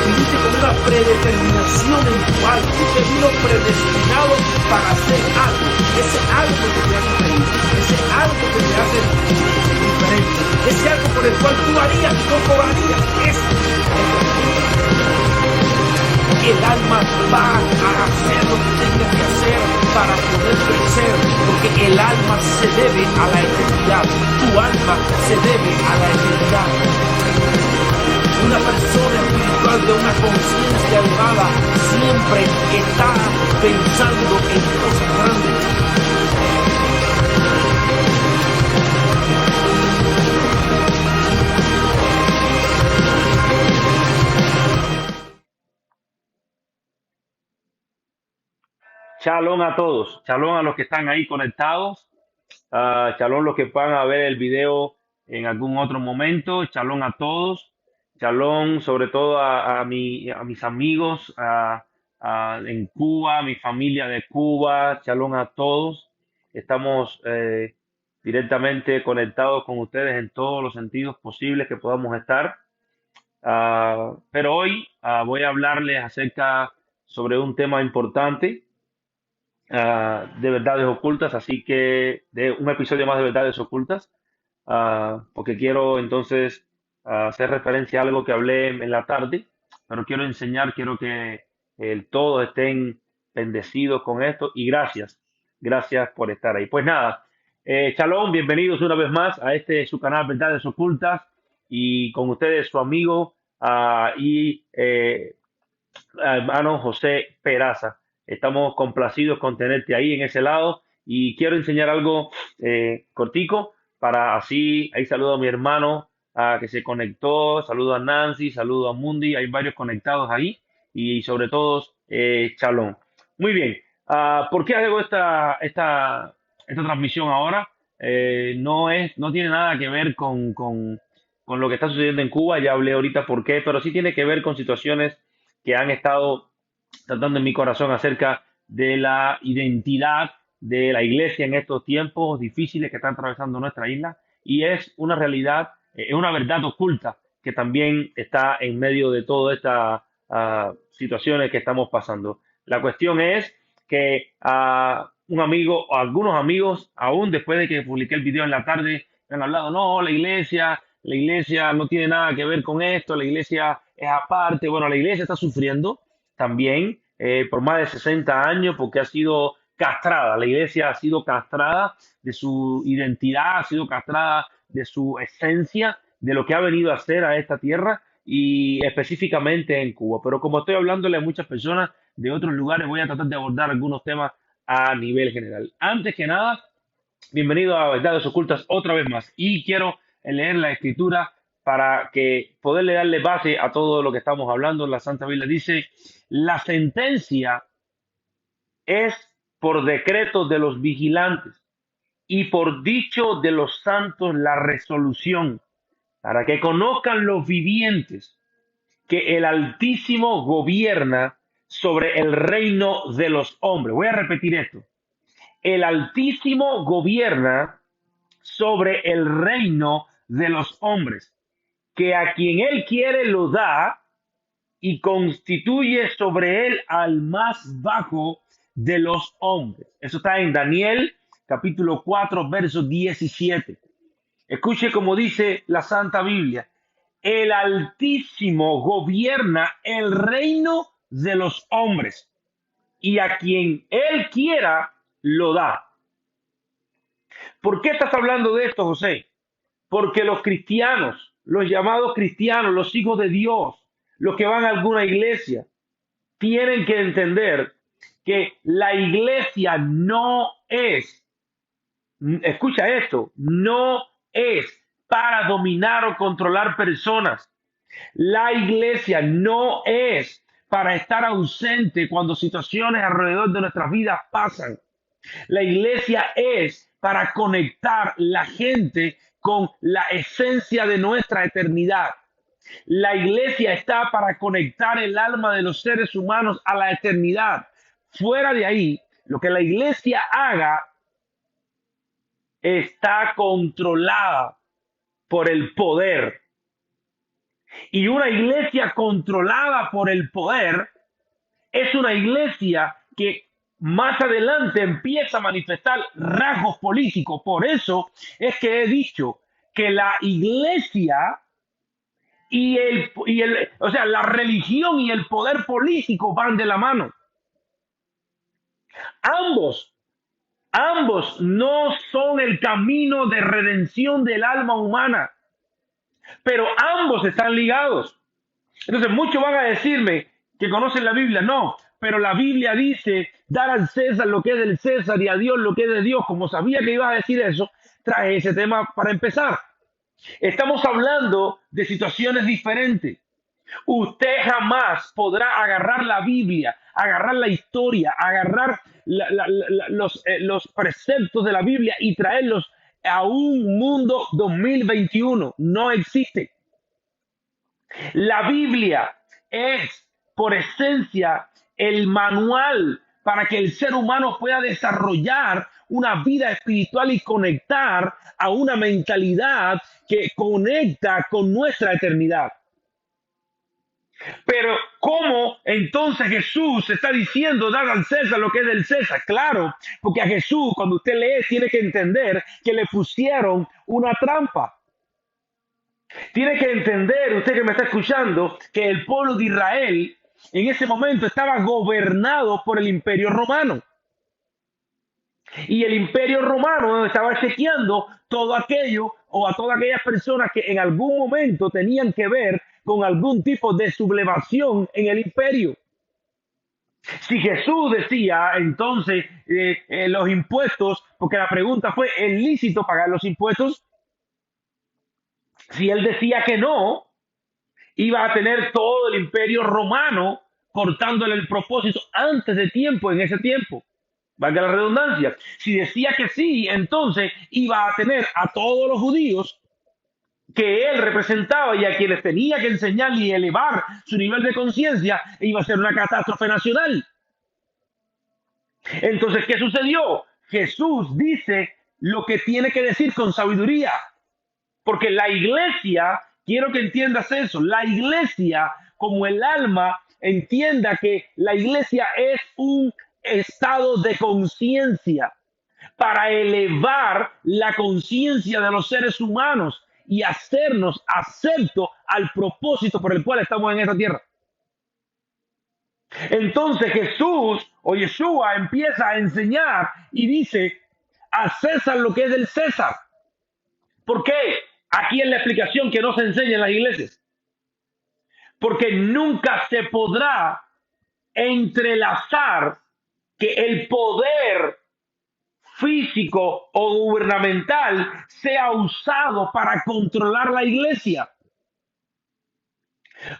viniste con una predeterminación en tu alma. Usted vino predestinado para hacer algo. Ese algo que te hace feliz, ese algo que te hace diferente, ese algo por el cual tú harías, no cobrarías. El alma va a hacer lo que tenga que hacer para poder crecer, porque el alma se debe a la eternidad. Tu alma se debe a la eternidad. Una persona espiritual de una conciencia elevada siempre está pensando en cosas grandes. Shalom a todos, shalom a los que están ahí conectados, shalom los que van a ver el video en algún otro momento, shalom a todos, shalom sobre todo a mis amigos en Cuba, mi familia de Cuba, shalom a todos. Estamos directamente conectados con ustedes en todos los sentidos posibles que podamos estar. Pero hoy voy a hablarles acerca sobre un tema importante. De verdades ocultas, así que de un episodio más de verdades ocultas, porque quiero entonces hacer referencia a algo que hablé en la tarde, pero quiero que todos estén bendecidos con esto y gracias por estar ahí. Pues nada, shalom, bienvenidos una vez más a su canal Verdades Ocultas y con ustedes su amigo hermano José Peraza. Estamos complacidos con tenerte ahí en ese lado y quiero enseñar algo cortico para así, ahí saludo a mi hermano que se conectó, saludo a Nancy, saludo a Mundi, hay varios conectados ahí y sobre todo shalom. Muy bien, ¿por qué hago esta transmisión ahora? No tiene nada que ver con lo que está sucediendo en Cuba, ya hablé ahorita por qué, pero sí tiene que ver con situaciones que han estado tratando en mi corazón acerca de la identidad de la iglesia en estos tiempos difíciles que están atravesando nuestra isla, y es una realidad, es una verdad oculta que también está en medio de todas estas situaciones que estamos pasando. La cuestión es que un amigo o algunos amigos, aún después de que publiqué el video en la tarde, me han hablado, no, la iglesia no tiene nada que ver con esto, la iglesia es aparte. Bueno, la iglesia está sufriendo también por más de 60 años porque ha sido castrada. La iglesia ha sido castrada de su identidad, ha sido castrada de su esencia, de lo que ha venido a hacer a esta tierra y específicamente en Cuba. Pero como estoy hablándole a muchas personas de otros lugares, voy a tratar de abordar algunos temas a nivel general. Antes que nada, bienvenido a Verdades Ocultas otra vez más y quiero leer la escritura para que poderle darle base a todo lo que estamos hablando. La Santa Biblia dice, la sentencia es por decreto de los vigilantes y por dicho de los santos la resolución, para que conozcan los vivientes que el Altísimo gobierna sobre el reino de los hombres. Voy a repetir esto. El Altísimo gobierna sobre el reino de los hombres, que a quien él quiere lo da y constituye sobre él al más bajo de los hombres. Eso está en Daniel capítulo 4, verso 17. Escuche como dice la Santa Biblia. El Altísimo gobierna el reino de los hombres y a quien él quiera lo da. ¿Por qué estás hablando de esto, José? Porque los cristianos, los llamados cristianos, los hijos de Dios, los que van a alguna iglesia, tienen que entender que la iglesia no es, escucha esto, no es para dominar o controlar personas. La iglesia no es para estar ausente cuando situaciones alrededor de nuestras vidas pasan. La iglesia es para conectar la gente con la esencia de nuestra eternidad. La iglesia está para conectar el alma de los seres humanos a la eternidad. Fuera de ahí, lo que la iglesia haga está controlada por el poder. Y una iglesia controlada por el poder es una iglesia que más adelante empieza a manifestar rasgos políticos. Por eso es que he dicho que la iglesia o sea, la religión y el poder político van de la mano. Ambos, ambos no son el camino de redención del alma humana, pero ambos están ligados. Entonces muchos van a decirme que conocen la Biblia. No, pero la Biblia dice dar al César lo que es del César y a Dios lo que es de Dios. Como sabía que ibas a decir eso, traje ese tema para empezar. Estamos hablando de situaciones diferentes. Usted jamás podrá agarrar la Biblia, agarrar la historia, agarrar los preceptos de la Biblia y traerlos a un mundo 2021. No existe. La Biblia es, por esencia, el manual para que el ser humano pueda desarrollar una vida espiritual y conectar a una mentalidad que conecta con nuestra eternidad. Pero ¿cómo entonces Jesús está diciendo dar al César lo que es del César? Claro, porque a Jesús, cuando usted lee, tiene que entender que le pusieron una trampa. Tiene que entender, usted que me está escuchando, que el pueblo de Israel en ese momento estaba gobernado por el Imperio Romano. Y el Imperio Romano estaba chequeando todo aquello o a todas aquellas personas que en algún momento tenían que ver con algún tipo de sublevación en el imperio. Si Jesús decía entonces los impuestos, porque la pregunta fue, ¿es lícito pagar los impuestos? Si él decía que no, iba a tener todo el Imperio Romano cortándole el propósito antes de tiempo, en ese tiempo. Valga la redundancia. Si decía que sí, entonces iba a tener a todos los judíos que él representaba y a quienes tenía que enseñar y elevar su nivel de conciencia, iba a ser una catástrofe nacional. Entonces, ¿qué sucedió? Jesús dice lo que tiene que decir con sabiduría. Porque la iglesia, quiero que entiendas eso, la iglesia como el alma, entienda que la iglesia es un estado de conciencia para elevar la conciencia de los seres humanos y hacernos acepto al propósito por el cual estamos en esta tierra. Entonces Jesús o Yeshua empieza a enseñar y dice a César lo que es del César. ¿Por qué? Aquí es la explicación que no se enseña en las iglesias. Porque nunca se podrá entrelazar que el poder físico o gubernamental sea usado para controlar la iglesia.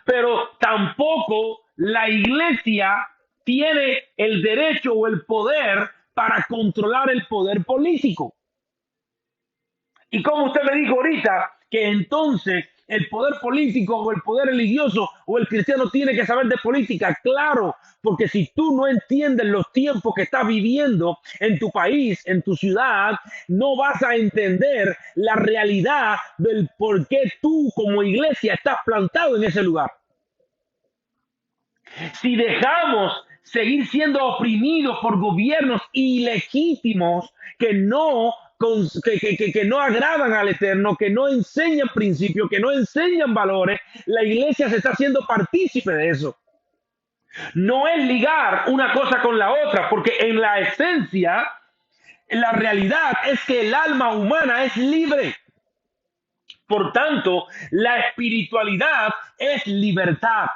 Pero tampoco la iglesia tiene el derecho o el poder para controlar el poder político. Y como usted me dijo ahorita, que entonces el poder político o el poder religioso o el cristiano tiene que saber de política. Claro, porque si tú no entiendes los tiempos que estás viviendo en tu país, en tu ciudad, no vas a entender la realidad del por qué tú como iglesia estás plantado en ese lugar. Si dejamos seguir siendo oprimidos por gobiernos ilegítimos que no agradan al Eterno, que no enseñan principios, que no enseñan valores, la iglesia se está haciendo partícipe de eso. No es ligar una cosa con la otra, porque en la esencia, la realidad es que el alma humana es libre. Por tanto, la espiritualidad es libertad.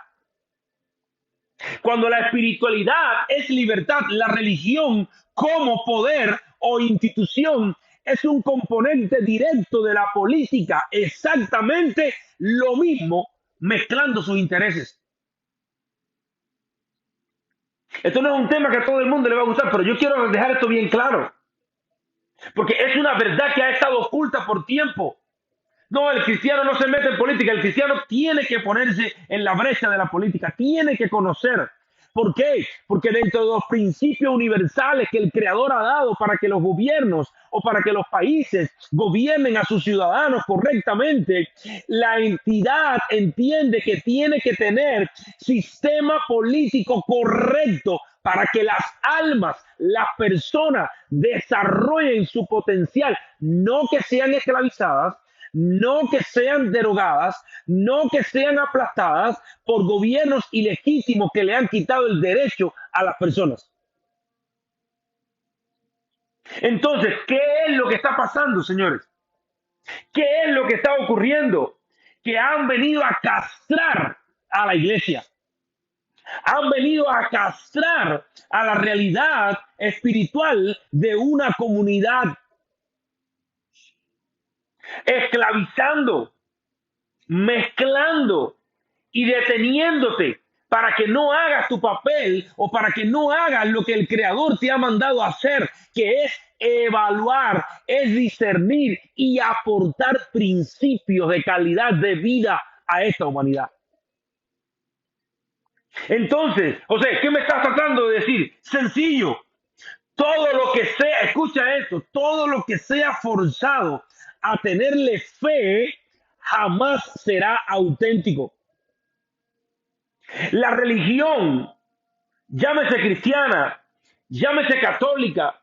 Cuando la espiritualidad es libertad, la religión como poder o institución es un componente directo de la política, exactamente lo mismo, mezclando sus intereses. Esto no es un tema que a todo el mundo le va a gustar, pero yo quiero dejar esto bien claro, porque es una verdad que ha estado oculta por tiempo. No, el cristiano no se mete en política, el cristiano tiene que ponerse en la brecha de la política, tiene que conocer. ¿Por qué? Porque dentro de los principios universales que el Creador ha dado para que los gobiernos o para que los países gobiernen a sus ciudadanos correctamente, la entidad entiende que tiene que tener sistema político correcto para que las almas, las personas desarrollen su potencial, no que sean esclavizadas, no que sean derogadas, no que sean aplastadas por gobiernos ilegítimos que le han quitado el derecho a las personas. Entonces, ¿qué es lo que está pasando, señores? ¿Qué es lo que está ocurriendo? Que han venido a castrar a la iglesia. Han venido a castrar a la realidad espiritual de una comunidad, esclavizando, mezclando y deteniéndote para que no hagas tu papel o para que no hagas lo que el Creador te ha mandado a hacer, que es evaluar, es discernir y aportar principios de calidad de vida a esta humanidad. Entonces, José, ¿qué me estás tratando de decir? Sencillo. Todo lo que sea, escucha esto, todo lo que sea forzado a tenerle fe jamás será auténtico. La religión, llámese cristiana, llámese católica,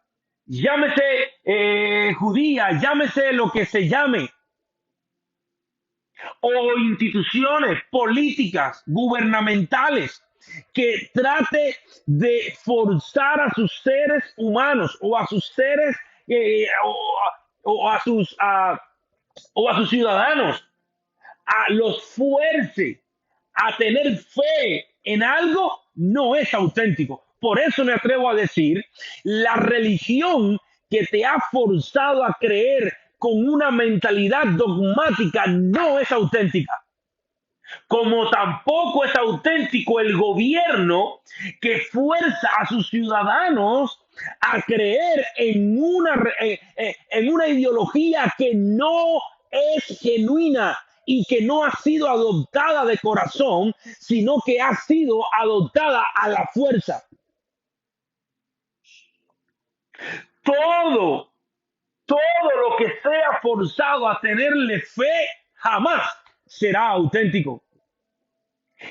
llámese judía, llámese lo que se llame, o instituciones políticas, gubernamentales, que trate de forzar a sus seres humanos o a sus seres o a sus ciudadanos, a los fuerce a tener fe en algo, no es auténtico. Por eso me atrevo a decir, la religión que te ha forzado a creer con una mentalidad dogmática no es auténtica. Como tampoco es auténtico el gobierno que fuerza a sus ciudadanos a creer en una ideología que no es genuina y que no ha sido adoptada de corazón, sino que ha sido adoptada a la fuerza. Todo, todo lo que sea forzado a tenerle fe jamás será auténtico.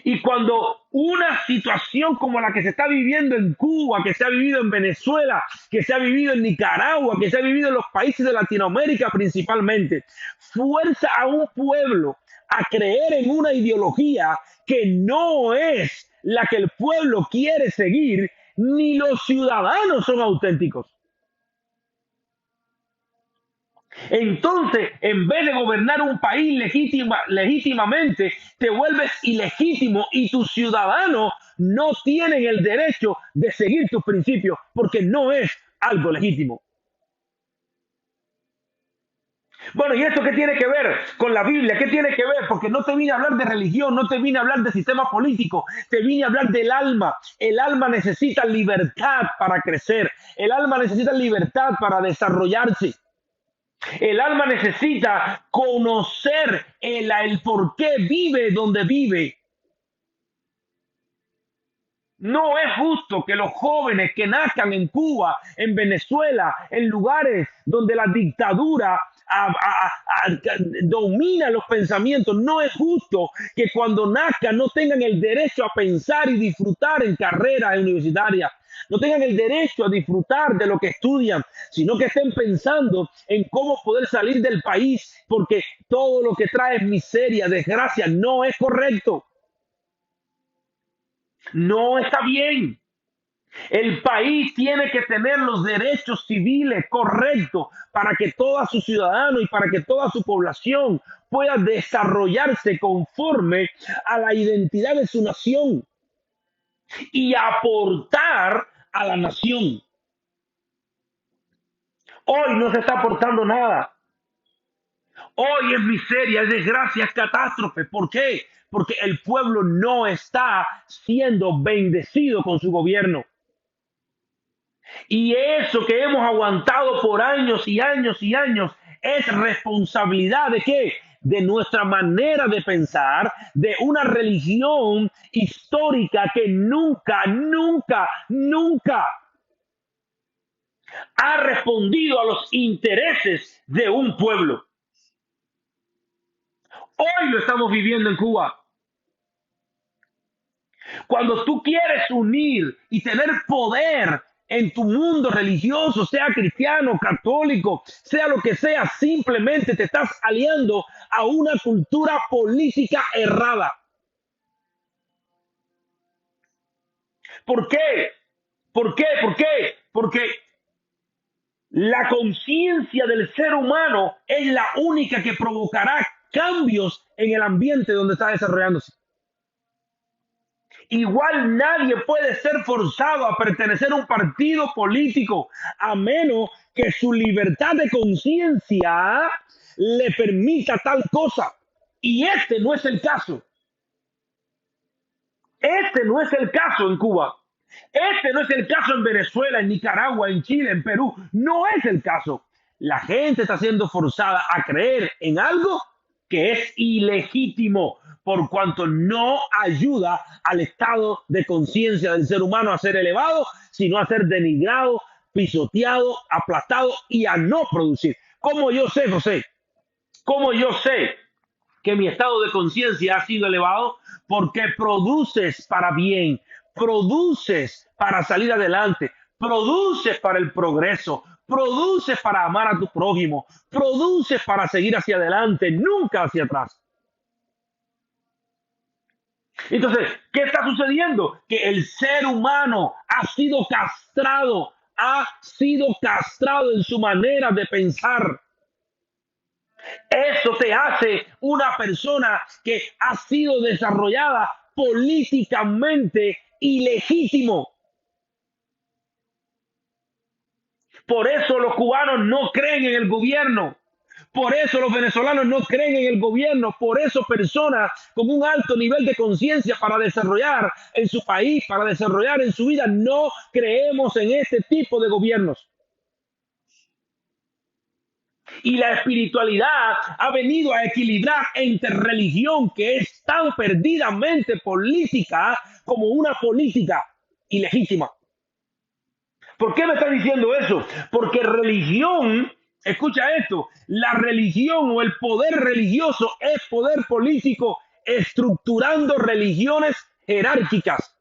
Y cuando una situación como la que se está viviendo en Cuba, que se ha vivido en Venezuela, que se ha vivido en Nicaragua, que se ha vivido en los países de Latinoamérica principalmente, fuerza a un pueblo a creer en una ideología que no es la que el pueblo quiere seguir, ni los ciudadanos son auténticos. Entonces, en vez de gobernar un país legítimamente, te vuelves ilegítimo y tus ciudadanos no tienen el derecho de seguir tus principios porque no es algo legítimo. Bueno, ¿y esto qué tiene que ver con la Biblia? ¿Qué tiene que ver? Porque no te vine a hablar de religión, no te vine a hablar de sistema político, te vine a hablar del alma. El alma necesita libertad para crecer, el alma necesita libertad para desarrollarse. El alma necesita conocer el por qué vive donde vive. No es justo que los jóvenes que nazcan en Cuba, en Venezuela, en lugares donde la dictadura domina los pensamientos, no es justo que cuando nazcan no tengan el derecho a pensar y disfrutar en carreras universitarias. No tengan el derecho a disfrutar de lo que estudian, sino que estén pensando en cómo poder salir del país, porque todo lo que trae es miseria, desgracia. No es correcto. No está bien. El país tiene que tener los derechos civiles correctos para que todos sus ciudadanos y para que toda su población pueda desarrollarse conforme a la identidad de su nación y aportar a la nación. Hoy no se está aportando nada. Hoy es miseria, es desgracia, es catástrofe. ¿Por qué? Porque el pueblo no está siendo bendecido con su gobierno. Y eso que hemos aguantado por años y años y años es responsabilidad de qué? de nuestra manera de pensar, de una religión histórica que nunca, nunca, nunca ha respondido a los intereses de un pueblo. Hoy lo estamos viviendo en Cuba. Cuando tú quieres unir y tener poder en tu mundo religioso, sea cristiano, católico, sea lo que sea, simplemente te estás aliando a una cultura política errada. ¿Por qué? ¿Por qué? ¿Por qué? Porque la conciencia del ser humano es la única que provocará cambios en el ambiente donde está desarrollándose. Igual nadie puede ser forzado a pertenecer a un partido político a menos que su libertad de conciencia le permita tal cosa. Y este no es el caso. Este no es el caso en Cuba. Este no es el caso en Venezuela, en Nicaragua, en Chile, en Perú. No es el caso. La gente está siendo forzada a creer en algo que es ilegítimo por cuanto no ayuda al estado de conciencia del ser humano a ser elevado, sino a ser denigrado, pisoteado, aplastado y a no producir. ¿Cómo yo sé, José? ¿Cómo yo sé que mi estado de conciencia ha sido elevado? Porque produces para bien, produces para salir adelante, produces para el progreso, produces para amar a tu prójimo, produces para seguir hacia adelante, nunca hacia atrás. Entonces, ¿qué está sucediendo? Que el ser humano ha sido castrado en su manera de pensar. Eso te hace una persona que ha sido desarrollada políticamente ilegítimo. Por eso los cubanos no creen en el gobierno. Por eso los venezolanos no creen en el gobierno. Por eso personas con un alto nivel de conciencia para desarrollar en su país, para desarrollar en su vida, no creemos en este tipo de gobiernos. Y la espiritualidad ha venido a equilibrar entre religión, que es tan perdidamente política como una política ilegítima. ¿Por qué me está diciendo eso? Porque religión, escucha esto, la religión o el poder religioso es poder político estructurando religiones jerárquicas.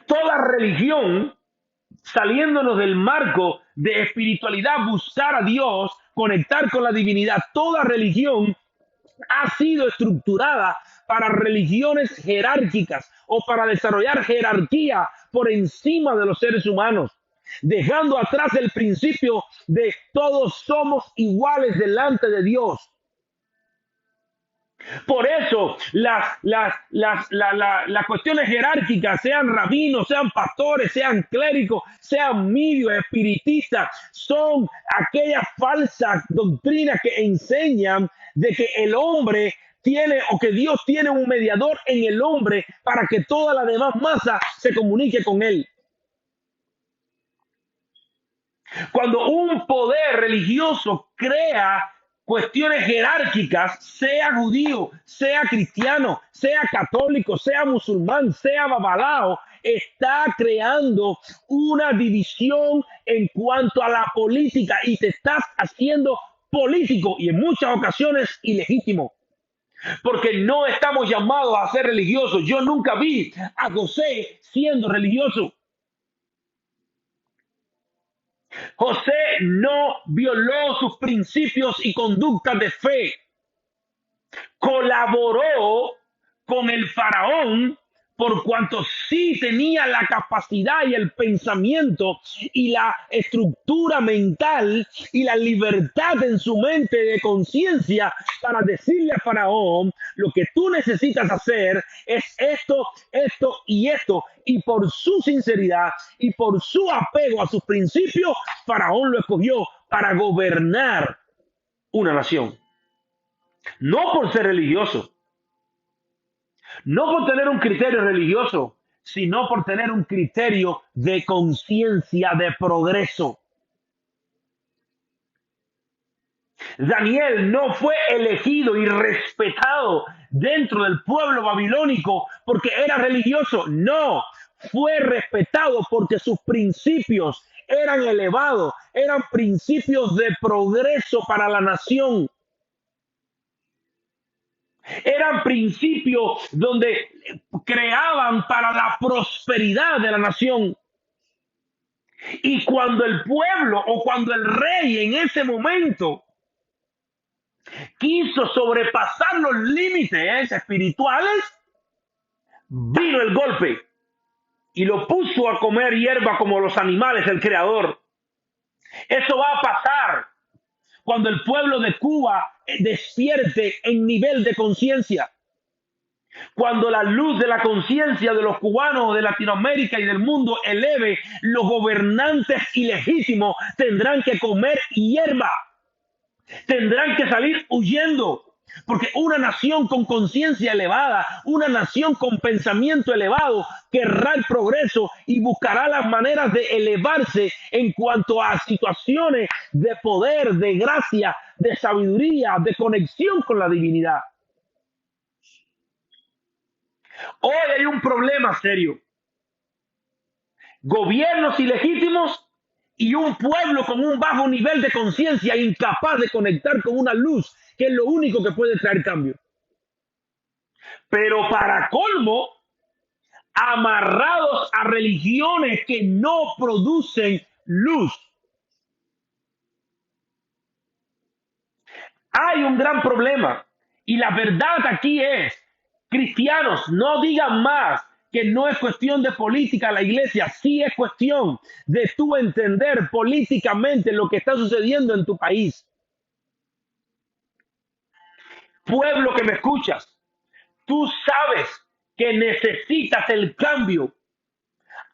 Toda religión, saliéndonos del marco de espiritualidad, buscar a Dios, conectar con la divinidad, toda religión ha sido estructurada para religiones jerárquicas o para desarrollar jerarquía por encima de los seres humanos, dejando atrás el principio de todos somos iguales delante de Dios. Por eso las cuestiones jerárquicas, sean rabinos, sean pastores, sean clérigos, sean medios, espiritistas, son aquellas falsas doctrinas que enseñan de que el hombre tiene o que Dios tiene un mediador en el hombre para que toda la demás masa se comunique con él. Cuando un poder religioso crea cuestiones jerárquicas, sea judío, sea cristiano, sea católico, sea musulmán, sea babalao, está creando una división en cuanto a la política y te estás haciendo político y en muchas ocasiones ilegítimo. Porque no estamos llamados a ser religiosos. Yo nunca vi a José siendo religioso. José no violó sus principios y conductas de fe. Colaboró con el faraón por cuanto sí tenía la capacidad y el pensamiento y la estructura mental y la libertad en su mente de conciencia para decirle a faraón: lo que tú necesitas hacer es esto, esto y esto. Y por su sinceridad y por su apego a sus principios, faraón lo escogió para gobernar una nación. No por ser religioso, no por tener un criterio religioso, sino por tener un criterio de conciencia, de progreso. Daniel no fue elegido y respetado dentro del pueblo babilónico porque era religioso. No, fue respetado porque sus principios eran elevados, eran principios de progreso para la nación. Eran principios donde creaban para la prosperidad de la nación. Y cuando el pueblo o cuando el rey en ese momento quiso sobrepasar los límites espirituales, vino el golpe y lo puso a comer hierba como los animales, el creador. Eso va a pasar cuando el pueblo de Cuba despierte en nivel de conciencia. Cuando la luz de la conciencia de los cubanos, de Latinoamérica y del mundo eleve, los gobernantes ilegítimos tendrán que comer hierba. Tendrán que salir huyendo. Porque una nación con conciencia elevada, una nación con pensamiento elevado, querrá el progreso y buscará las maneras de elevarse en cuanto a situaciones de poder, de gracia, de sabiduría, de conexión con la divinidad. Hoy hay un problema serio. Gobiernos ilegítimos y un pueblo con un bajo nivel de conciencia incapaz de conectar con una luz, que es lo único que puede traer cambio. Pero para colmo, amarrados a religiones que no producen luz. Hay un gran problema. Y la verdad aquí es, cristianos, no digan más que no es cuestión de política la iglesia, sí es cuestión de tú entender políticamente lo que está sucediendo en tu país. Pueblo que me escuchas, tú sabes que necesitas el cambio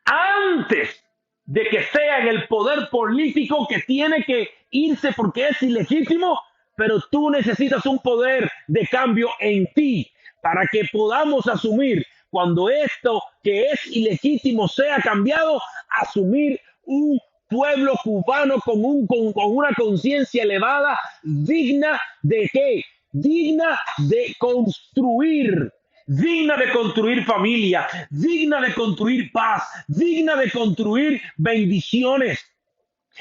antes de que sea en el poder político que tiene que irse porque es ilegítimo, pero tú necesitas un poder de cambio en ti para que podamos asumir cuando esto que es ilegítimo sea cambiado, asumir un pueblo cubano con una conciencia elevada, digna de qué? Digna de construir, digna de construir familia, digna de construir paz, digna de construir bendiciones,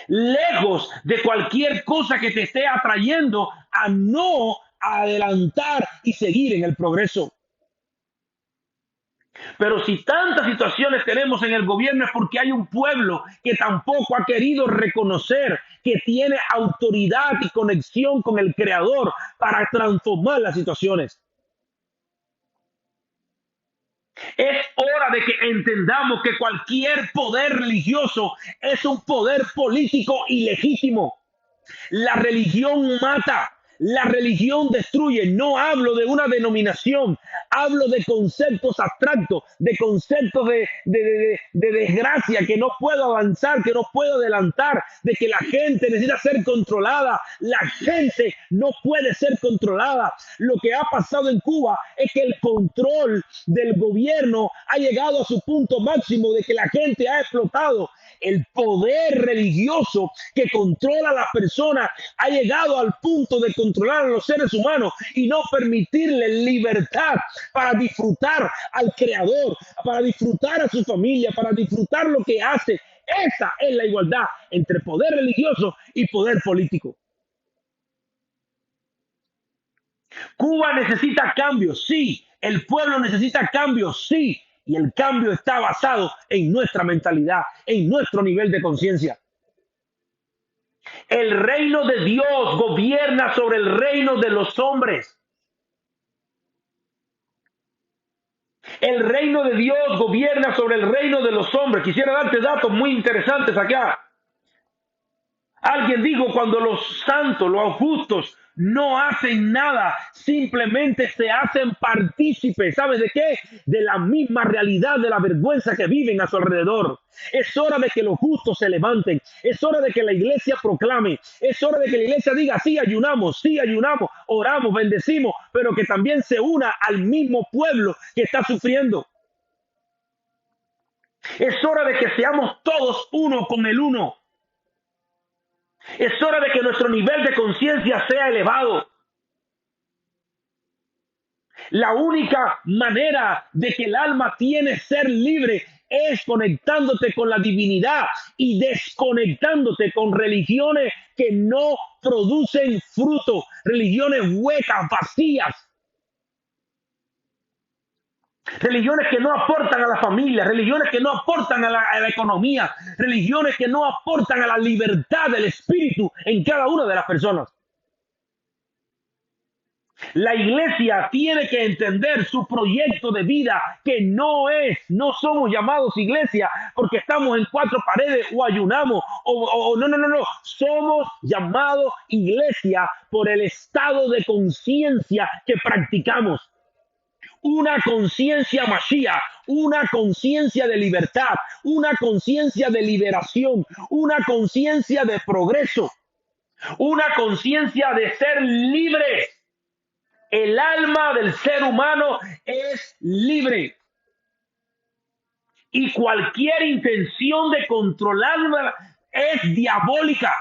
lejos de cualquier cosa que te esté atrayendo a no adelantar y seguir en el progreso. Pero si tantas situaciones tenemos en el gobierno es porque hay un pueblo que tampoco ha querido reconocer que tiene autoridad y conexión con el Creador para transformar las situaciones. Es hora de que entendamos que cualquier poder religioso es un poder político ilegítimo. La religión mata, la religión destruye. No hablo de una denominación, hablo de conceptos abstractos, de conceptos de desgracia, que no puedo avanzar, que no puedo adelantar, de que la gente necesita ser controlada. La gente no puede ser controlada. Lo que ha pasado en Cuba es que el control del gobierno ha llegado a su punto máximo, de que la gente ha explotado. El poder religioso que controla a las personas ha llegado al punto de controlar a los seres humanos y no permitirle libertad para disfrutar al Creador, para disfrutar a su familia, para disfrutar lo que hace. Esa es la igualdad entre poder religioso y poder político. Cuba necesita cambios, sí. El pueblo necesita cambios, sí. Y el cambio está basado en nuestra mentalidad, en nuestro nivel de conciencia. El reino de Dios gobierna sobre el reino de los hombres. El reino de Dios gobierna sobre el reino de los hombres. Quisiera darte datos muy interesantes acá. Alguien dijo, cuando los santos, los justos, no hacen nada, simplemente se hacen partícipes. ¿Sabes de qué? De la misma realidad de la vergüenza que viven a su alrededor. Es hora de que los justos se levanten. Es hora de que la iglesia proclame. Es hora de que la iglesia diga, sí ayunamos, oramos, bendecimos, pero que también se una al mismo pueblo que está sufriendo. Es hora de que seamos todos uno con el uno. Es hora de que nuestro nivel de conciencia sea elevado. La única manera de que el alma tiene ser libre es conectándote con la divinidad y desconectándote con religiones que no producen fruto, religiones huecas, vacías, religiones que no aportan a la familia, religiones que no aportan a la economía, religiones que no aportan a la libertad del espíritu en cada una de las personas. La iglesia tiene que entender su proyecto de vida, que no somos llamados iglesia porque estamos en cuatro paredes o ayunamos, no. Somos llamados iglesia por el estado de conciencia que practicamos. Una conciencia Mashiach, una conciencia de libertad, una conciencia de liberación, una conciencia de progreso, una conciencia de ser libre. El alma del ser humano es libre. Y cualquier intención de controlarla es diabólica.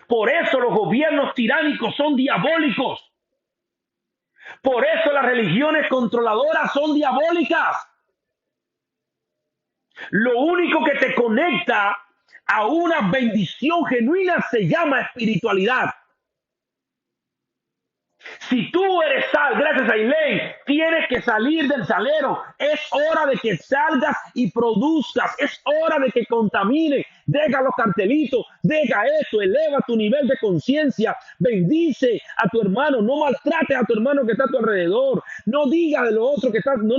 Por eso los gobiernos tiránicos son diabólicos. Por eso las religiones controladoras son diabólicas. Lo único que te conecta a una bendición genuina se llama espiritualidad. Si tú eres sal, gracias a Elaine, tienes que salir del salero. Es hora de que salgas y produzcas. Es hora de que contamine. Deja los cartelitos, deja eso, eleva tu nivel de conciencia. Bendice a tu hermano. No maltrates a tu hermano que está a tu alrededor. No digas de lo otro que está. No.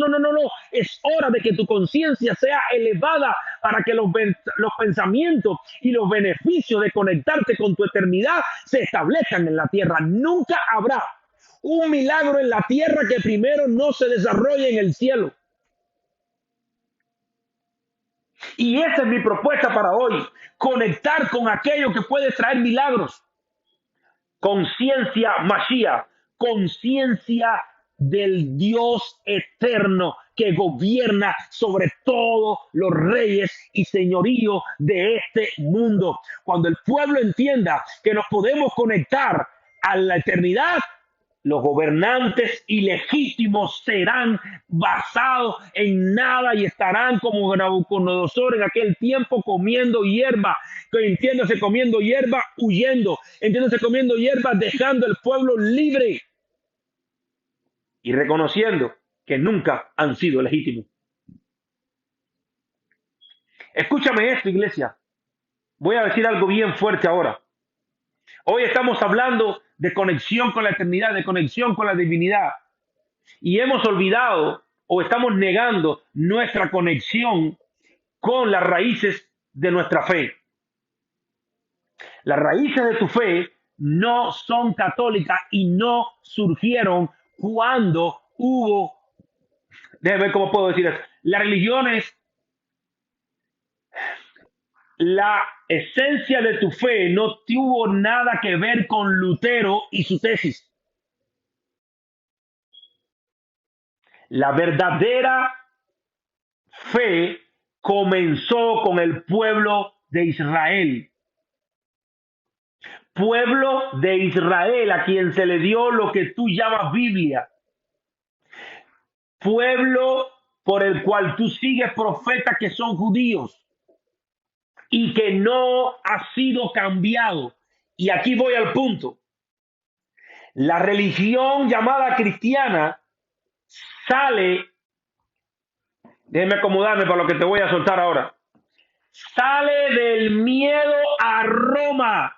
Es hora de que tu conciencia sea elevada para que los pensamientos y los beneficios de conectarte con tu eternidad se establezcan en la tierra. Nunca habrá un milagro en la tierra que primero no se desarrolle en el cielo. Y esa es mi propuesta para hoy. Conectar con aquello que puede traer milagros. Conciencia Mashiach. Conciencia del Dios eterno que gobierna sobre todos los reyes y señorío de este mundo. Cuando el pueblo entienda que nos podemos conectar a la eternidad, los gobernantes ilegítimos serán basados en nada y estarán como Nabucodonosor en aquel tiempo comiendo hierba, entiéndase comiendo hierba, huyendo, entiéndase comiendo hierba, dejando el pueblo libre y reconociendo que nunca han sido legítimos. Escúchame esto, iglesia. Voy a decir algo bien fuerte ahora. Hoy estamos hablando de conexión con la eternidad, de conexión con la divinidad. Y hemos olvidado o estamos negando nuestra conexión con las raíces de nuestra fe. Las raíces de tu fe no son católicas y no surgieron cuando hubo, déjame ver cómo puedo decir esto, las religiones. La esencia de tu fe no tuvo nada que ver con Lutero y su tesis. La verdadera fe comenzó con el pueblo de Israel. Pueblo de Israel a quien se le dio lo que tú llamas Biblia. Pueblo por el cual tú sigues profetas que son judíos y que no ha sido cambiado. Y aquí voy al punto. La religión llamada cristiana sale, déjeme acomodarme para lo que te voy a soltar ahora, sale del miedo a Roma.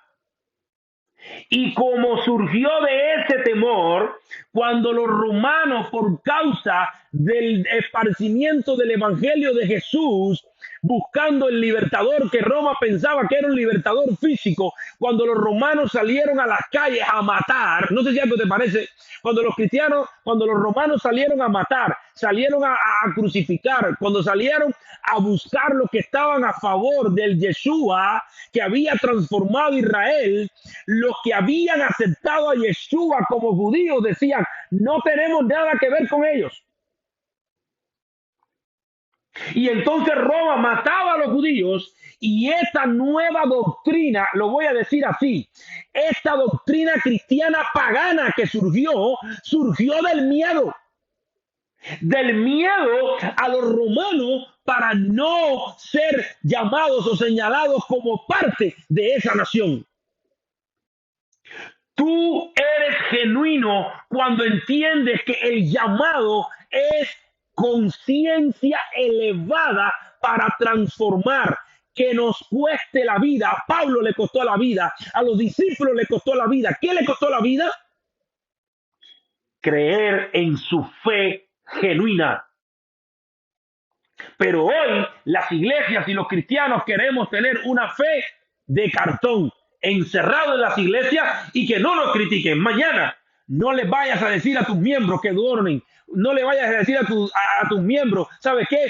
Y como surgió de ese temor, cuando los romanos, por causa del esparcimiento del evangelio de Jesús, buscando el libertador que Roma pensaba que era un libertador físico, cuando los romanos salieron a las calles a matar, no sé si algo te parece, cuando los romanos salieron a matar, salieron a crucificar, cuando salieron a buscar los que estaban a favor del Yeshua que había transformado Israel, los que habían aceptado a Yeshua como judíos decían, no tenemos nada que ver con ellos. Y entonces Roma mataba a los judíos y esta nueva doctrina, lo voy a decir así, esta doctrina cristiana pagana que surgió del miedo a los romanos para no ser llamados o señalados como parte de esa nación. Tú eres genuino cuando entiendes que el llamado es conciencia elevada para transformar, que nos cueste la vida. A Pablo le costó la vida, a los discípulos le costó la vida. ¿Qué le costó la vida? Creer en su fe genuina. Pero hoy las iglesias y los cristianos queremos tener una fe de cartón, encerrado en las iglesias y que no nos critiquen. Mañana no les vayas a decir a tus miembros que duermen, no le vayas a decir a tus miembros, ¿sabes qué?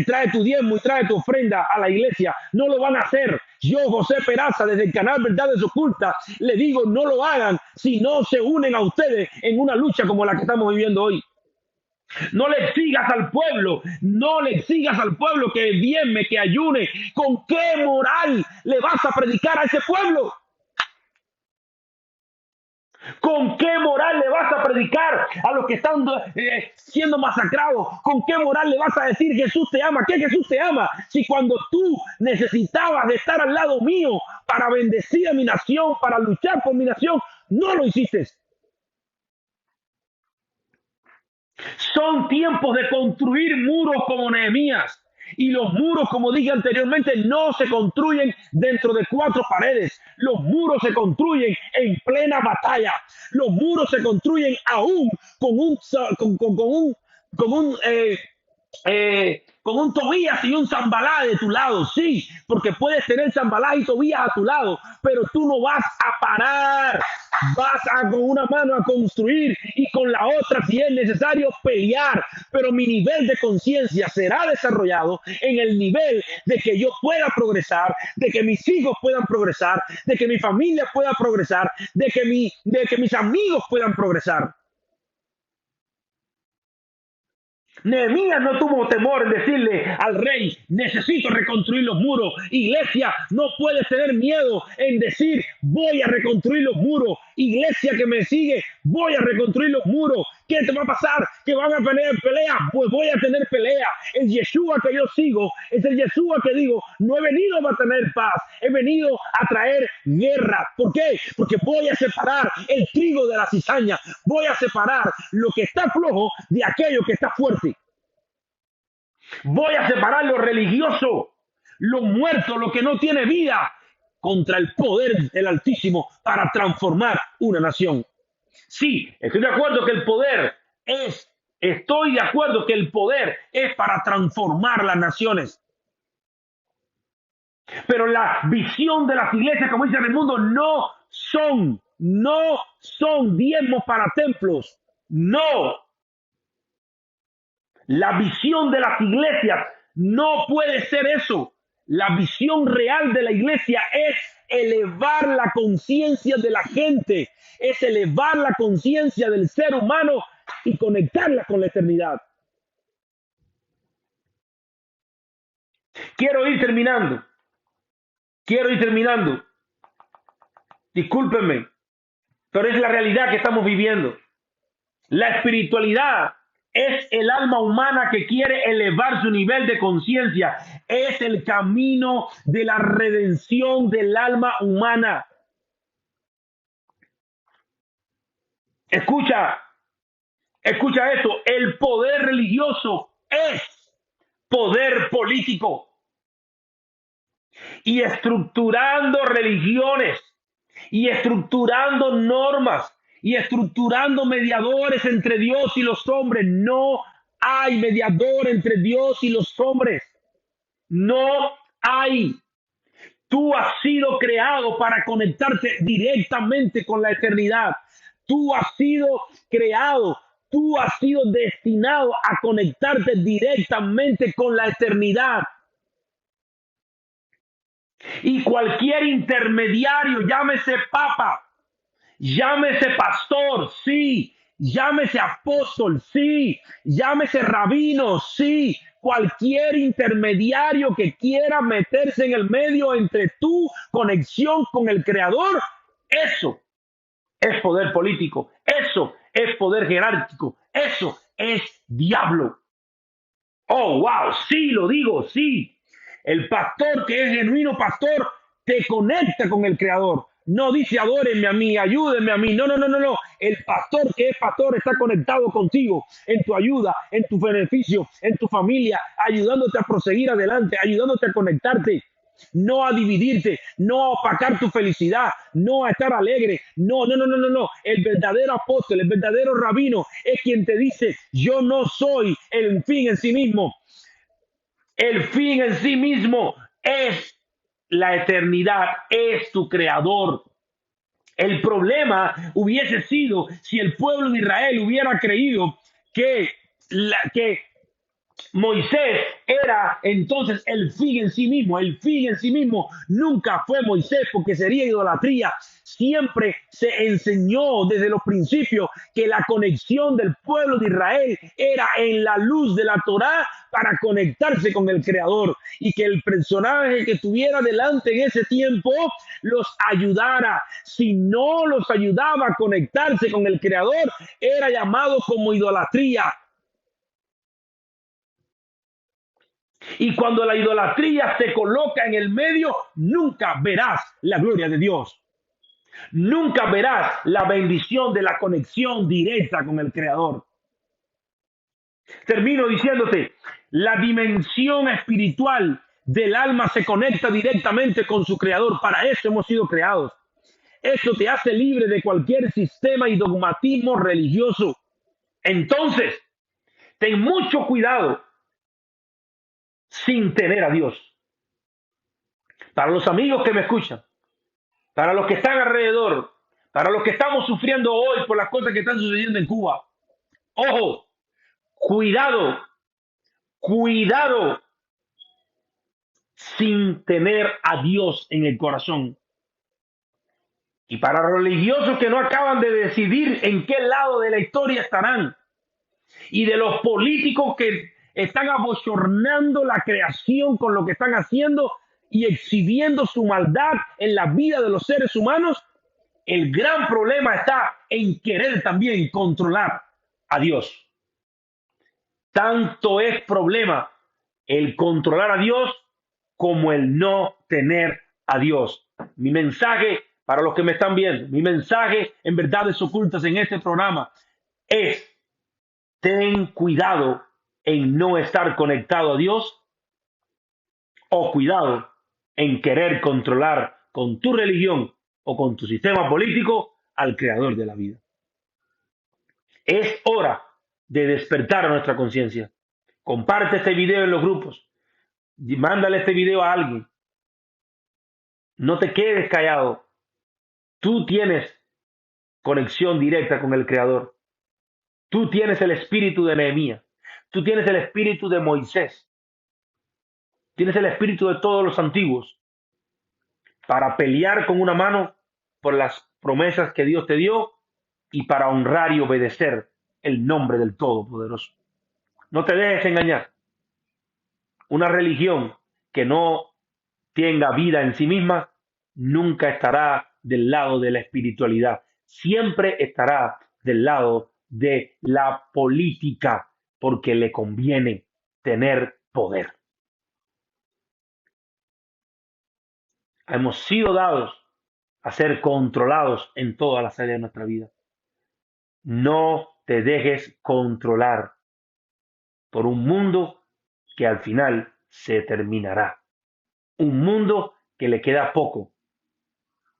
Trae tu diezmo y trae tu ofrenda a la iglesia. No lo van a hacer. Yo, José Peraza, desde el canal Verdades Ocultas, le digo, no lo hagan si no se unen a ustedes en una lucha como la que estamos viviendo hoy. No le exigas al pueblo, no le exigas al pueblo que diezme, que ayune. ¿Con qué moral le vas a predicar a ese pueblo? ¿Con qué moral le vas a predicar a los que están siendo masacrados? ¿Con qué moral le vas a decir Jesús te ama? ¿Qué Jesús te ama? Si cuando tú necesitabas de estar al lado mío para bendecir a mi nación, para luchar por mi nación, no lo hiciste. Son tiempos de construir muros como Nehemías. Y los muros, como dije anteriormente, no se construyen dentro de cuatro paredes. Los muros se construyen en plena batalla. Los muros se construyen aún con un Tobías y un Zambalá de tu lado, sí, porque puedes tener Zambalá y Tobías a tu lado, pero tú no vas a parar, con una mano a construir y con la otra, si es necesario, pelear, pero mi nivel de conciencia será desarrollado en el nivel de que yo pueda progresar, de que mis hijos puedan progresar, de que mi familia pueda progresar, de que mis amigos puedan progresar. Nehemías no tuvo temor en decirle al rey, necesito reconstruir los muros. Iglesia, no puedes tener miedo en decir, voy a reconstruir los muros. Iglesia que me sigue, voy a reconstruir los muros. ¿Qué te va a pasar? ¿Que van a tener pelea? Pues voy a tener pelea. El Yeshua que yo sigo es el Yeshua que digo, no he venido a tener paz, he venido a traer guerra. ¿Por qué? Porque voy a separar el trigo de la cizaña. Voy a separar lo que está flojo de aquello que está fuerte. Voy a separar lo religioso, lo muerto, lo que no tiene vida, contra el poder del Altísimo para transformar una nación. Sí, estoy de acuerdo que el poder es para transformar las naciones. Pero la visión de las iglesias, como dice Raimundo, no son diezmos para templos. No. La visión de las iglesias no puede ser eso. La visión real de la iglesia es elevar la conciencia de la gente, es elevar la conciencia del ser humano y conectarla con la eternidad. Quiero ir terminando. Discúlpenme, pero es la realidad que estamos viviendo. La espiritualidad es el alma humana que quiere elevar su nivel de conciencia. Es el camino de la redención del alma humana. Escucha esto. El poder religioso es poder político. Y estructurando religiones, y estructurando normas, y estructurando mediadores entre Dios y los hombres. No hay mediador entre Dios y los hombres. No hay. Tú has sido creado para conectarte directamente con la eternidad. Tú has sido creado, tú has sido destinado a conectarte directamente con la eternidad. Y cualquier intermediario, llámese papa, llámese pastor, sí, llámese apóstol, sí, llámese rabino, sí, cualquier intermediario que quiera meterse en el medio entre tu conexión con el Creador, eso es poder político, eso es poder jerárquico, eso es diablo. Oh, wow, sí, lo digo, sí. El pastor que es genuino pastor te conecta con el Creador. No dice adórenme a mí, ayúdenme a mí. No, no, no, no, no. El pastor que es pastor está conectado contigo en tu ayuda, en tu beneficio, en tu familia, ayudándote a proseguir adelante, ayudándote a conectarte. No a dividirte, no a opacar tu felicidad, no a estar alegre. No, no, no, no, no, no. El verdadero apóstol, el verdadero rabino es quien te dice, yo no soy el fin en sí mismo. El fin en sí mismo es la eternidad, es tu creador. El problema hubiese sido si el pueblo de Israel hubiera creído que Moisés era entonces el fin en sí mismo. El fin en sí mismo nunca fue Moisés porque sería idolatría. Siempre se enseñó desde los principios que la conexión del pueblo de Israel era en la luz de la Torá para conectarse con el Creador y que el personaje que tuviera delante en ese tiempo los ayudara. Si no los ayudaba a conectarse con el Creador, era llamado como idolatría. Y cuando la idolatría se coloca en el medio, nunca verás la gloria de Dios. Nunca verás la bendición de la conexión directa con el Creador. Termino diciéndote, la dimensión espiritual del alma se conecta directamente con su Creador. Para eso hemos sido creados. Eso te hace libre de cualquier sistema y dogmatismo religioso. Entonces, ten mucho cuidado sin tener a Dios. Para los amigos que me escuchan, para los que están alrededor, para los que estamos sufriendo hoy por las cosas que están sucediendo en Cuba. Ojo, cuidado, cuidado sin tener a Dios en el corazón. Y para los religiosos que no acaban de decidir en qué lado de la historia estarán, y de los políticos que están abochornando la creación con lo que están haciendo y exhibiendo su maldad en la vida de los seres humanos, el gran problema está en querer también controlar a Dios. Tanto es problema el controlar a Dios como el no tener a Dios. Mi mensaje para los que me están viendo, mi mensaje en verdades ocultas en este programa es: ten cuidado en no estar conectado a Dios o cuidado en querer controlar con tu religión o con tu sistema político al creador de la vida. Es hora de despertar a nuestra conciencia. Comparte este video en los grupos. Mándale este video a alguien. No te quedes callado. Tú tienes conexión directa con el Creador. Tú tienes el espíritu de Nehemías. Tú tienes el espíritu de Moisés. Tienes el espíritu de todos los antiguos para pelear con una mano por las promesas que Dios te dio y para honrar y obedecer el nombre del Todopoderoso. No te dejes engañar. Una religión que no tenga vida en sí misma nunca estará del lado de la espiritualidad. Siempre estará del lado de la política porque le conviene tener poder. Hemos sido dados a ser controlados en todas las áreas de nuestra vida. No te dejes controlar por un mundo que al final se terminará. Un mundo que le queda poco.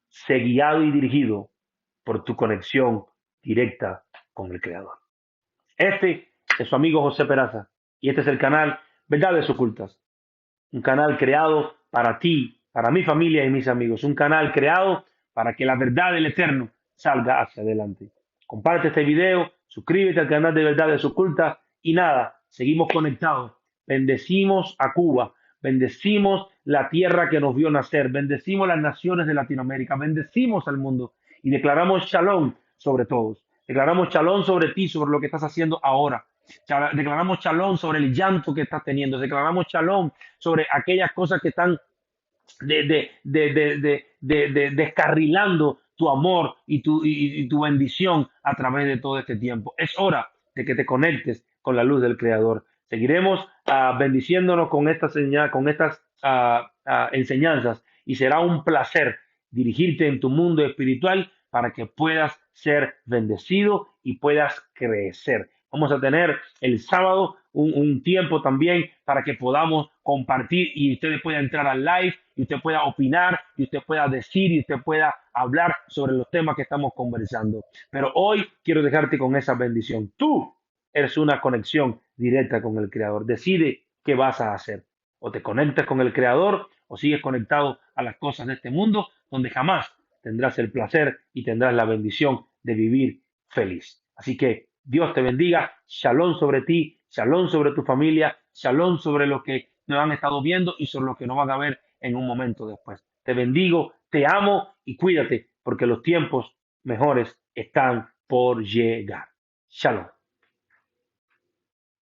Sé guiado y dirigido por tu conexión directa con el Creador. Este es su amigo José Peraza y este es el canal Verdades Ocultas. Un canal creado para ti, para mi familia y mis amigos. Un canal creado para que la verdad del Eterno salga hacia adelante. Comparte este video, suscríbete al canal de Verdades Ocultas y nada, seguimos conectados. Bendecimos a Cuba, bendecimos la tierra que nos vio nacer, bendecimos las naciones de Latinoamérica, bendecimos al mundo y declaramos shalom sobre todos. Declaramos shalom sobre ti, sobre lo que estás haciendo ahora. Declaramos shalom sobre el llanto que estás teniendo. Declaramos shalom sobre aquellas cosas que están descarrilando tu amor y tu bendición a través de todo este tiempo. Es hora de que te conectes con la luz del Creador. Seguiremos bendiciéndonos con estas señal, con estas enseñanzas, y será un placer dirigirte en tu mundo espiritual para que puedas ser bendecido y puedas crecer. Vamos a tener el sábado un tiempo también para que podamos compartir y usted pueda entrar al live y usted pueda opinar y usted pueda decir y usted pueda hablar sobre los temas que estamos conversando. Pero hoy quiero dejarte con esa bendición. Tú eres una conexión directa con el Creador. Decide qué vas a hacer. O te conectas con el Creador o sigues conectado a las cosas de este mundo donde jamás tendrás el placer y tendrás la bendición de vivir feliz. Así que Dios te bendiga, shalom sobre ti, shalom sobre tu familia, shalom sobre los que nos han estado viendo y sobre los que nos van a ver en un momento después. Te bendigo, te amo y cuídate porque los tiempos mejores están por llegar. Shalom.